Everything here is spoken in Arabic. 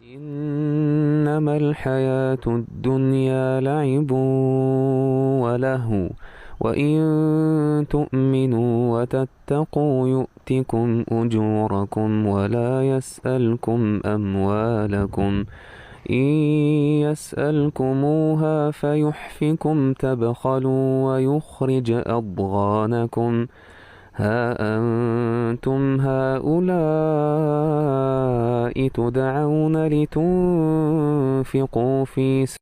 إنما الحياة الدنيا لعب ولهو وإن تؤمنوا وتتقوا يؤتكم أجوركم ولا يسألكم أموالكم إن يسألكموها فيحفكم تبخلوا ويخرج أضغانكم ها أنتم هؤلاء تدعون لتنفقوا في